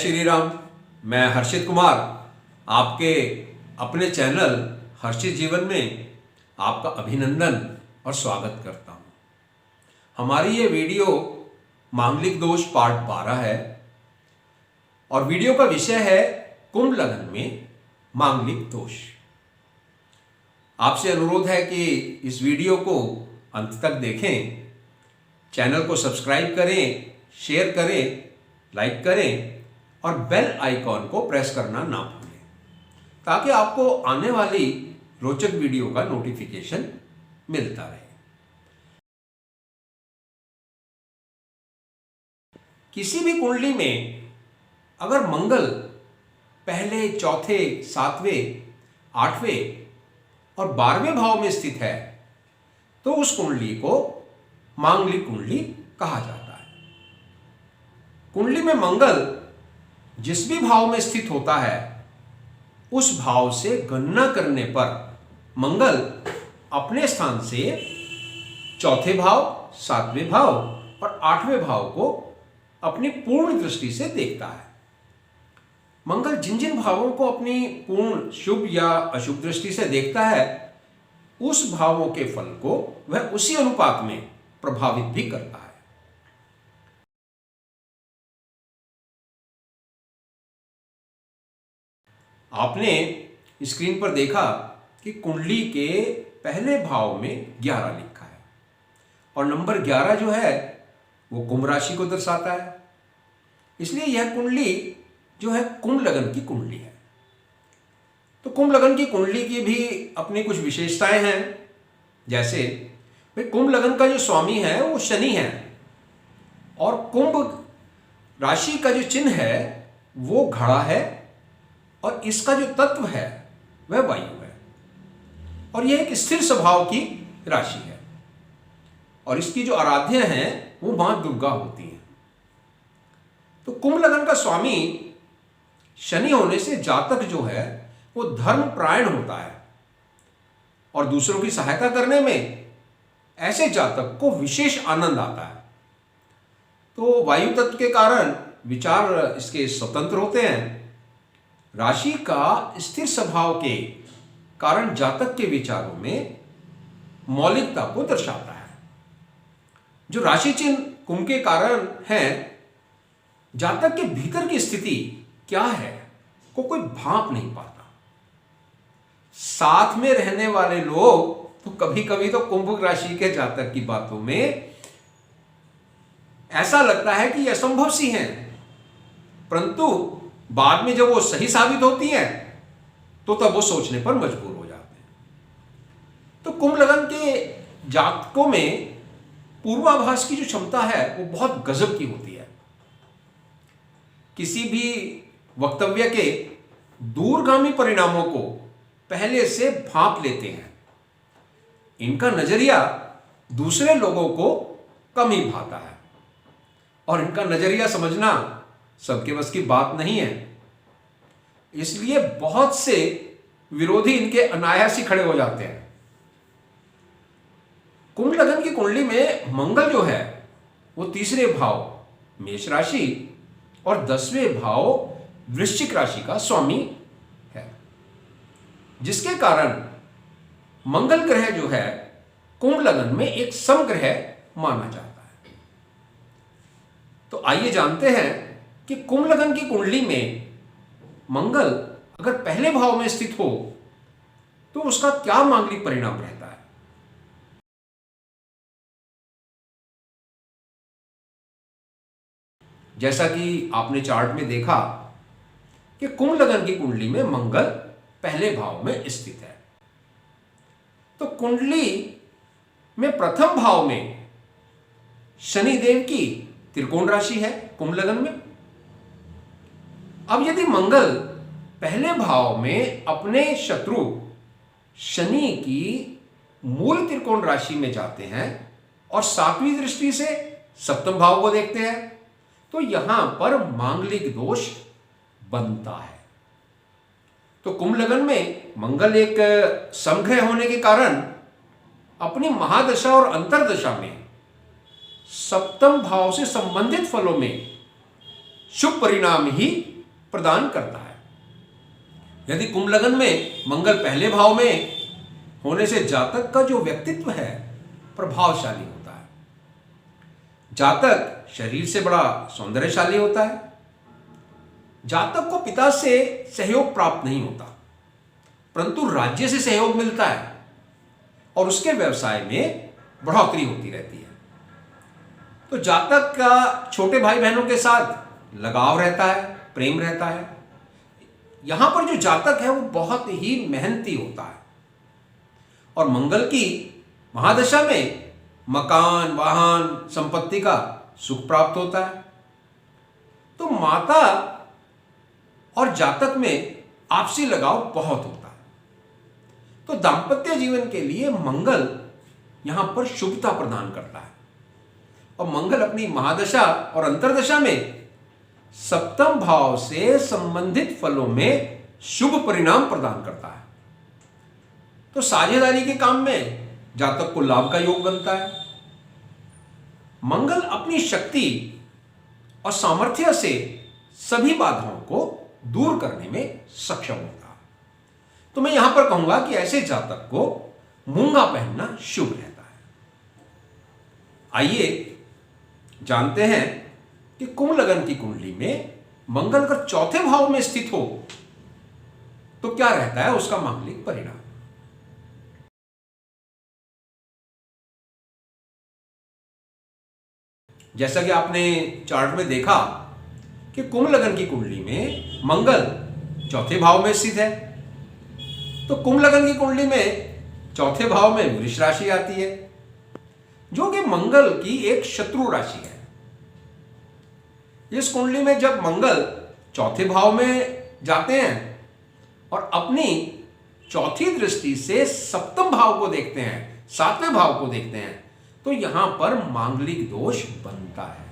श्री राम। मैं हर्षित कुमार आपके अपने चैनल हर्षित जीवन में आपका अभिनंदन और स्वागत करता हूं। हमारी ये वीडियो मांगलिक दोष पार्ट 12 है और वीडियो का विषय है कुंभ लग्न में मांगलिक दोष। आपसे अनुरोध है कि इस वीडियो को अंत तक देखें, चैनल को सब्सक्राइब करें, शेयर करें, लाइक करें और बेल आइकॉन को प्रेस करना ना भूलें ताकि आपको आने वाली रोचक वीडियो का नोटिफिकेशन मिलता रहे। किसी भी कुंडली में अगर मंगल पहले, चौथे, सातवें, आठवें और 12वें भाव में स्थित है तो उस कुंडली को मांगलिक कुंडली कहा जाता है। कुंडली में मंगल जिस भी भाव में स्थित होता है उस भाव से गणना करने पर मंगल अपने स्थान से चौथे भाव, सातवें भाव और आठवें भाव को अपनी पूर्ण दृष्टि से देखता है। मंगल जिन जिन भावों को अपनी पूर्ण शुभ या अशुभ दृष्टि से देखता है उस भावों के फल को वह उसी अनुपात में प्रभावित भी करता है। आपने स्क्रीन पर देखा कि कुंडली के पहले भाव में 11 लिखा है और नंबर 11 जो है वो कुंभ राशि को दर्शाता है। इसलिए यह कुंडली जो है कुंभ लग्न की कुंडली है। तो कुंभ लग्न की कुंडली की भी अपनी कुछ विशेषताएं हैं। जैसे भाई कुंभ लग्न का जो स्वामी है वो शनि है और कुंभ राशि का जो चिन्ह है वो घड़ा है और इसका जो तत्व है वह वायु है और यह एक स्थिर स्वभाव की राशि है और इसकी जो आराध्य हैं वो मां दुर्गा होती हैं। तो कुंभ लग्न का स्वामी शनि होने से जातक जो है वो धर्मपरायण होता है और दूसरों की सहायता करने में ऐसे जातक को विशेष आनंद आता है। तो वायु तत्व के कारण विचार इसके स्वतंत्र होते हैं। राशि का स्थिर स्वभाव के कारण जातक के विचारों में मौलिकता को दर्शाता है। जो राशि चिन्ह कुंभ के कारण है, जातक के भीतर की स्थिति क्या है को कोई भांप नहीं पाता। साथ में रहने वाले लोग तो कभी कभी तो कुंभ राशि के जातक की बातों में ऐसा लगता है कि यह असंभव सी है, परंतु बाद में जब वो सही साबित होती है तो तब वो सोचने पर मजबूर हो जाते हैं। तो कुंभ लग्न के जातकों में पूर्वाभास की जो क्षमता है वो बहुत गजब की होती है। किसी भी वक्तव्य के दूरगामी परिणामों को पहले से भांप लेते हैं। इनका नजरिया दूसरे लोगों को कम ही भाता है और इनका नजरिया समझना सबके बस की बात नहीं है। इसलिए बहुत से विरोधी इनके अनायास ही खड़े हो जाते हैं। कुंभ लग्न की कुंडली में मंगल जो है वो तीसरे भाव मेष राशि और 10वें भाव वृश्चिक राशि का स्वामी है, जिसके कारण मंगल ग्रह जो है कुंभ लग्न में एक समग्रह माना जाता है। तो आइए जानते हैं कि कुंभ लग्न की कुंडली में मंगल अगर पहले भाव में स्थित हो तो उसका क्या मांगलिक परिणाम रहता है। जैसा कि आपने चार्ट में देखा कि कुंभ लग्न की कुंडली में मंगल पहले भाव में स्थित है। तो कुंडली में प्रथम भाव में शनिदेव की त्रिकोण राशि है कुंभ लग्न में। अब यदि मंगल पहले भाव में अपने शत्रु शनि की मूल त्रिकोण राशि में जाते हैं और 7वीं दृष्टि से सप्तम भाव को देखते हैं तो यहां पर मांगलिक दोष बनता है। तो कुंभ लग्न में मंगल एक समग्रह होने के कारण अपनी महादशा और अंतरदशा में सप्तम भाव से संबंधित फलों में शुभ परिणाम ही प्रदान करता है। यदि कुंभ लगन में मंगल पहले भाव में होने से जातक का जो व्यक्तित्व है प्रभावशाली होता है। जातक शरीर से बड़ा सौंदर्यशाली होता है। जातक को पिता से सहयोग प्राप्त नहीं होता, परंतु राज्य से सहयोग मिलता है और उसके व्यवसाय में बढ़ोतरी होती रहती है। तो जातक का छोटे भाई बहनों के साथ लगाव रहता है, प्रेम रहता है। यहां पर जो जातक है वो बहुत ही मेहनती होता है और मंगल की महादशा में मकान, वाहन, संपत्ति का सुख प्राप्त होता है। तो माता और जातक में आपसी लगाव बहुत होता है। तो दांपत्य जीवन के लिए मंगल यहां पर शुभता प्रदान करता है और मंगल अपनी महादशा और अंतर्दशा में सप्तम भाव से संबंधित फलों में शुभ परिणाम प्रदान करता है। तो साझेदारी के काम में जातक को लाभ का योग बनता है। मंगल अपनी शक्ति और सामर्थ्य से सभी बाधाओं को दूर करने में सक्षम होता है। तो मैं यहां पर कहूंगा कि ऐसे जातक को मूंगा पहनना शुभ रहता है। आइए जानते हैं कि कुंभ लगन की कुंडली में मंगल अगर चौथे भाव में स्थित हो तो क्या रहता है उसका मांगलिक परिणाम। जैसा कि आपने चार्ट में देखा कि कुंभ लगन की कुंडली में मंगल चौथे भाव में स्थित है। तो कुंभ लगन की कुंडली में चौथे भाव में वृष राशि आती है जो कि मंगल की एक शत्रु राशि है। इस कुंडली में जब मंगल चौथे भाव में जाते हैं और अपनी चौथी दृष्टि से सप्तम भाव को देखते हैं, सातवें भाव को देखते हैं, तो यहां पर मांगलिक दोष बनता है।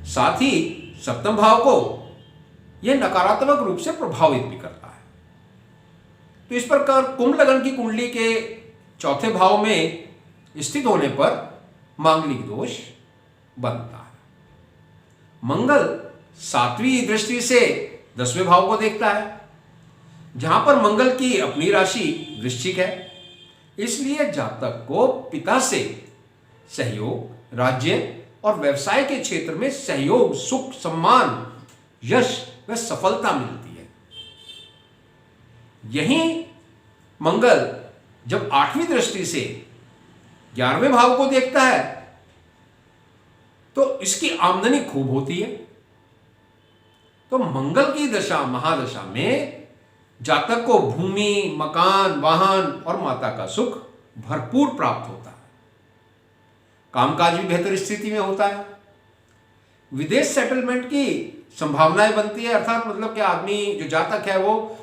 साथ ही सप्तम भाव को यह नकारात्मक रूप से प्रभावित भी करता है। तो इस प्रकार कुंभ लगन की कुंडली के चौथे भाव में स्थित होने पर मांगलिक दोष बनता है। मंगल सातवीं दृष्टि से 10वें भाव को देखता है जहां पर मंगल की अपनी राशि वृश्चिक है। इसलिए जातक को पिता से सहयोग, राज्य और व्यवसाय के क्षेत्र में सहयोग, सुख, सम्मान, यश व सफलता मिलती है। यही मंगल जब 8वीं दृष्टि से 11वें भाव को देखता है तो इसकी आमदनी खूब होती है। तो मंगल की दशा, महादशा में जातक को भूमि, मकान, वाहन और माता का सुख भरपूर प्राप्त होता है। कामकाज भी बेहतर स्थिति में होता है। विदेश सेटलमेंट की संभावनाएं बनती है, अर्थात मतलब कि आदमी जो जातक है वो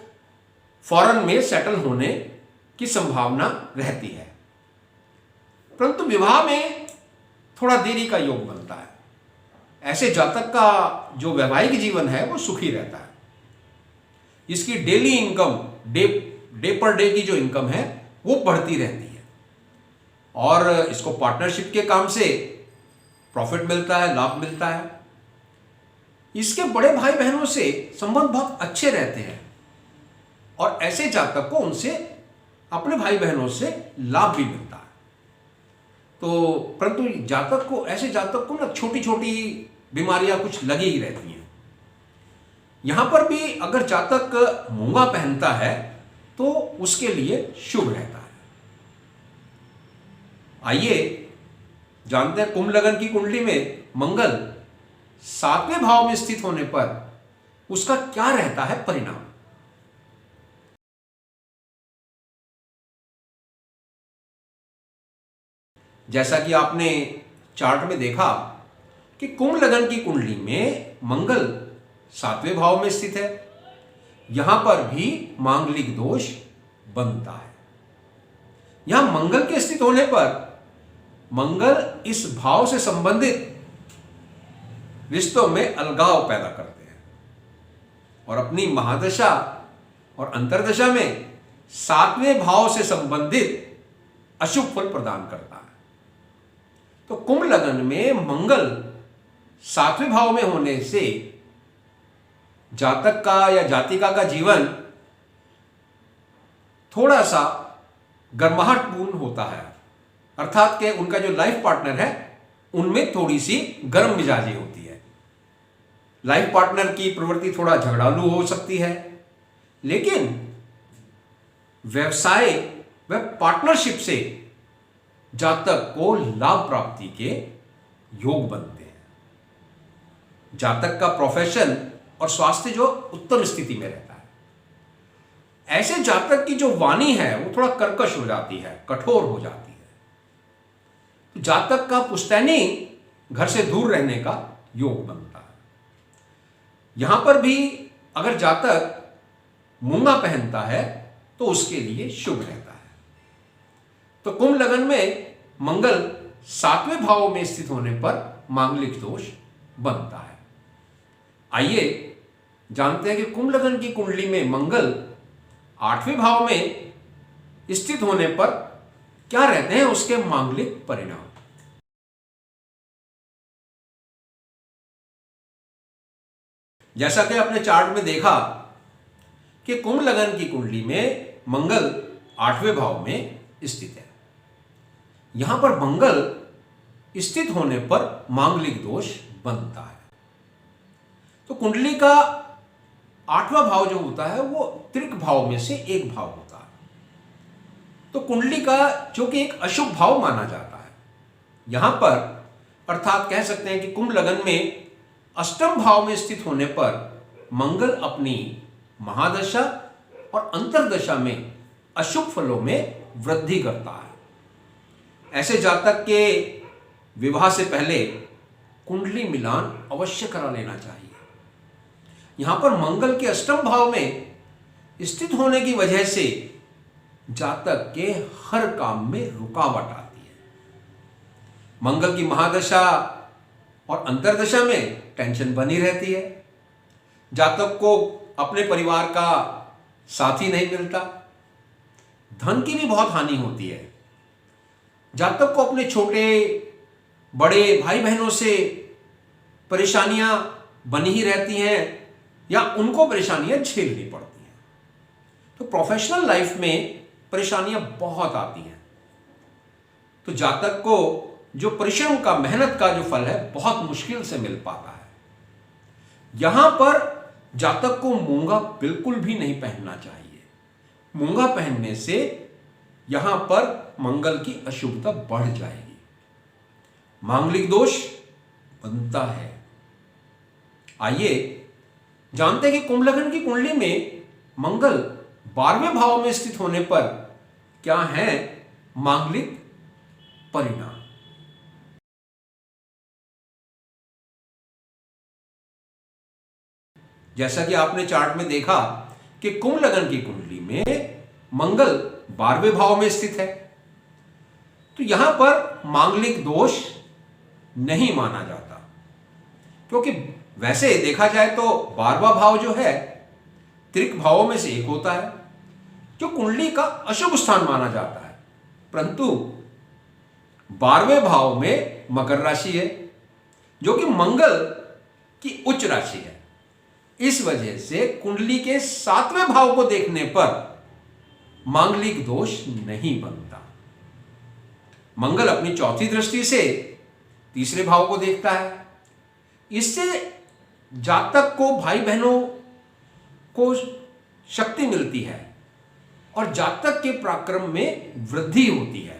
फॉरेन में सेटल होने की संभावना रहती है। परंतु विवाह में थोड़ा देरी का योग बनता है। ऐसे जातक का जो वैवाहिक जीवन है वो सुखी रहता है। इसकी daily income, day per day की जो इनकम है वो बढ़ती रहती है और इसको पार्टनरशिप के काम से प्रॉफिट मिलता है, लाभ मिलता है। इसके बड़े भाई बहनों से संबंध बहुत अच्छे रहते हैं और ऐसे जातक को उनसे, अपने भाई बहनों से लाभ भी मिलता है। तो परंतु जातक को, ऐसे जातक को ना छोटी छोटी बीमारियां कुछ लगी ही रहती हैं। यहां पर भी अगर जातक मूंगा पहनता है तो उसके लिए शुभ रहता है। आइए जानते हैं कुंभ लगन की कुंडली में मंगल 7वें भाव में स्थित होने पर उसका क्या रहता है परिणाम। जैसा कि आपने चार्ट में देखा कि कुंभ लगन की कुंडली में मंगल 7वें भाव में स्थित है। यहां पर भी मांगलिक दोष बनता है। यहां मंगल के स्थित होने पर मंगल इस भाव से संबंधित रिश्तों में अलगाव पैदा करते हैं और अपनी महादशा और अंतर्दशा में 7वें भाव से संबंधित अशुभ फल प्रदान करता है। तो कुंभ लगन में मंगल 7वें भाव में होने से जातक का या जातिका का जीवन थोड़ा सा गर्माहटपूर्ण होता है, अर्थात कि उनका जो लाइफ पार्टनर है उनमें थोड़ी सी गर्म मिजाजी होती है। लाइफ पार्टनर की प्रवृत्ति थोड़ा झगड़ालू हो सकती है, लेकिन व्यवसाय व पार्टनरशिप से जातक को लाभ प्राप्ति के योग बनते हैं। जातक का प्रोफेशन और स्वास्थ्य जो उत्तम स्थिति में रहता है। ऐसे जातक की जो वाणी है वो थोड़ा कर्कश हो जाती है, कठोर हो जाती है। तो जातक का पुश्तैनी घर से दूर रहने का योग बनता है। यहां पर भी अगर जातक मूंगा पहनता है तो उसके लिए शुभ रहता है। तो कुंभ लगन में मंगल 7वें भाव में स्थित होने पर मांगलिक दोष बनता है। आइए जानते हैं कि कुंभ लगन की कुंडली में मंगल 8वें भाव में स्थित होने पर क्या रहते हैं उसके मांगलिक परिणाम। जैसा कि आपने चार्ट में देखा कि कुंभ लगन की कुंडली में मंगल 8वें भाव में स्थित है। यहां पर मंगल स्थित होने पर मांगलिक दोष बनता है। तो कुंडली का 8वां भाव जो होता है वो त्रिक भाव में से एक भाव होता है। तो कुंडली का जो कि एक अशुभ भाव माना जाता है, यहां पर अर्थात कह सकते हैं कि कुंभ लगन में अष्टम भाव में स्थित होने पर मंगल अपनी महादशा और अंतर्दशा में अशुभ फलों में वृद्धि करता है। ऐसे जातक के विवाह से पहले कुंडली मिलान अवश्य करा लेना चाहिए। यहां पर मंगल के अष्टम भाव में स्थित होने की वजह से जातक के हर काम में रुकावट आती है। मंगल की महादशा और अंतर्दशा में टेंशन बनी रहती है। जातक को अपने परिवार का साथी नहीं मिलता, धन की भी बहुत हानि होती है। जातक को अपने छोटे बड़े भाई बहनों से परेशानियां बनी ही रहती हैं या उनको परेशानियां झेलनी पड़ती हैं। तो प्रोफेशनल लाइफ में परेशानियां बहुत आती हैं। तो जातक को जो परिश्रम का, मेहनत का जो फल है बहुत मुश्किल से मिल पाता है। यहां पर जातक को मूंगा बिल्कुल भी नहीं पहनना चाहिए। मूंगा पहनने से यहां पर मंगल की अशुभता बढ़ जाएगी, मांगलिक दोष बनता है। आइए जानते हैं कि कुंभ लगन की कुंडली में मंगल 12वें भाव में स्थित होने पर क्या है मांगलिक परिणाम। जैसा कि आपने चार्ट में देखा कि कुंभ लगन की कुंडली में मंगल 12वें भाव में स्थित है, तो यहां पर मांगलिक दोष नहीं माना जाता, क्योंकि वैसे देखा जाए तो 12वां भाव जो है त्रिक भावों में से एक होता है जो कुंडली का अशुभ स्थान माना जाता है। परंतु 12वें भाव में मकर राशि है जो कि मंगल की उच्च राशि है। इस वजह से कुंडली के 7वें भाव को देखने पर मांगलिक दोष नहीं बनता। मंगल अपनी चौथी दृष्टि से तीसरे भाव को देखता है। इससे जातक को भाई बहनों को शक्ति मिलती है और जातक के पराक्रम में वृद्धि होती है।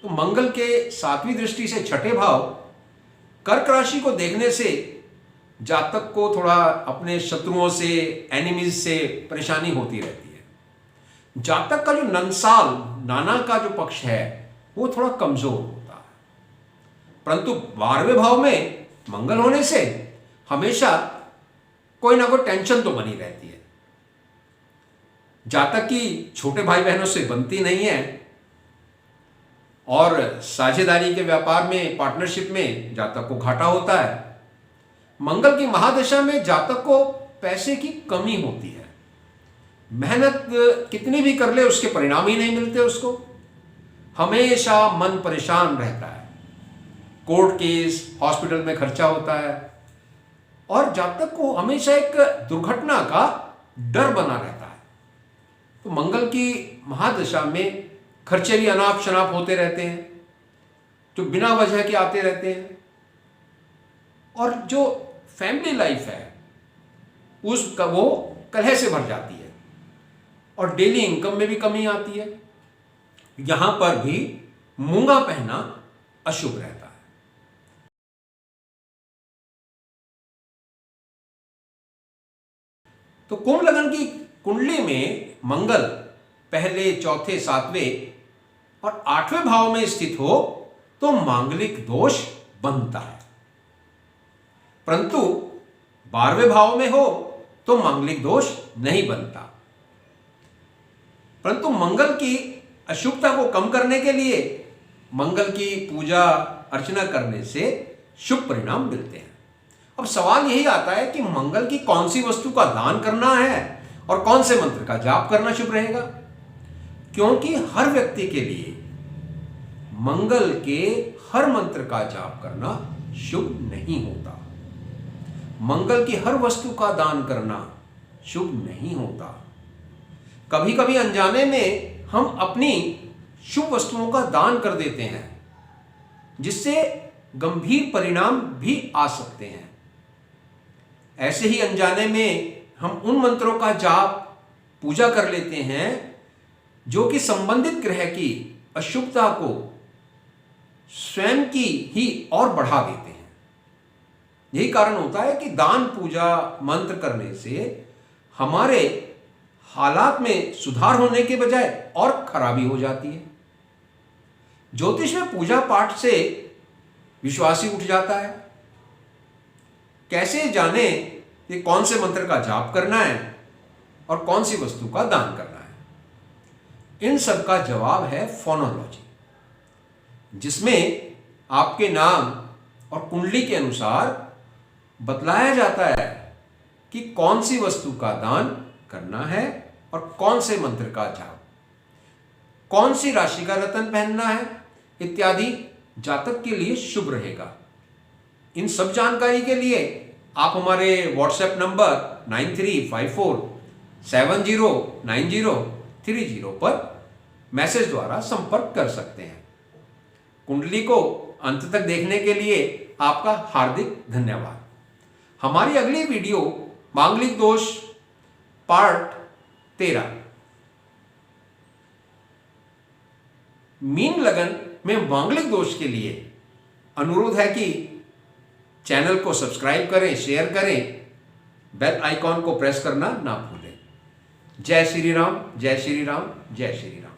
तो मंगल के 7वीं दृष्टि से छठे भाव कर्क राशि को देखने से जातक को थोड़ा अपने शत्रुओं से, एनिमीज से परेशानी होती रहती है। जातक का जो नंसाल, नाना का जो पक्ष है वो थोड़ा कमजोर होता है। परंतु 12वें भाव में मंगल होने से हमेशा कोई ना कोई टेंशन तो बनी रहती है। जातक की छोटे भाई बहनों से बनती नहीं है और साझेदारी के व्यापार में, पार्टनरशिप में जातक को घाटा होता है। मंगल की महादशा में जातक को पैसे की कमी होती है। मेहनत कितनी भी कर ले उसके परिणाम ही नहीं मिलते उसको। हमेशा मन परेशान रहता है। कोर्ट केस, हॉस्पिटल में खर्चा होता है, और जातक को हमेशा एक दुर्घटना का डर बना रहता है। तो मंगल की महादशा में खर्चे भी अनाप शनाप होते रहते हैं, जो बिना वजह के आते रहते हैं। और जो फैमिली लाइफ है उसका वो कलह से भर जाती है और डेली इनकम में भी कमी आती है। यहां पर भी मूंगा पहनना अशुभ रहता है। तो कुंभ लग्न की कुंडली में मंगल पहले, चौथे, सातवें और आठवें भाव में स्थित हो तो मांगलिक दोष बनता है, परंतु 12वें भाव में हो तो मांगलिक दोष नहीं बनता। परंतु मंगल की अशुभता को कम करने के लिए मंगल की पूजा अर्चना करने से शुभ परिणाम मिलते हैं। अब सवाल यही आता है कि मंगल की कौन सी वस्तु का दान करना है और कौन से मंत्र का जाप करना शुभ रहेगा, क्योंकि हर व्यक्ति के लिए मंगल के हर मंत्र का जाप करना शुभ नहीं होता। मंगल की हर वस्तु का दान करना शुभ नहीं होता। कभी कभी अनजाने में हम अपनी शुभ वस्तुओं का दान कर देते हैं, जिससे गंभीर परिणाम भी आ सकते हैं। ऐसे ही अनजाने में हम उन मंत्रों का जाप, पूजा कर लेते हैं जो कि संबंधित ग्रह की अशुभता को स्वयं की ही और बढ़ा देते हैं। यही कारण होता है कि दान, पूजा, मंत्र करने से हमारे हालात में सुधार होने के बजाय और खराबी हो जाती है। ज्योतिष में पूजा पाठ से विश्वास ही उठ जाता है। कैसे जाने कि कौन से मंत्र का जाप करना है और कौन सी वस्तु का दान करना है? इन सब का जवाब है फोनोलॉजी, जिसमें आपके नाम और कुंडली के अनुसार बतलाया जाता है कि कौन सी वस्तु का दान करना है और कौन से मंत्र का जाप, कौन सी राशि का रत्न पहनना है इत्यादि जातक के लिए शुभ रहेगा। इन सब जानकारी के लिए आप हमारे व्हाट्सएप नंबर 9354709030 पर मैसेज द्वारा संपर्क कर सकते हैं। कुंडली को अंत तक देखने के लिए आपका हार्दिक धन्यवाद। हमारी अगली वीडियो मांगलिक दोष पार्ट 13। मीन लगन में मांगलिक दोष के लिए अनुरोध है कि चैनल को सब्सक्राइब करें, शेयर करें, बेल आइकॉन को प्रेस करना ना भूलें। जय श्री राम, जय श्री राम, जय श्री राम।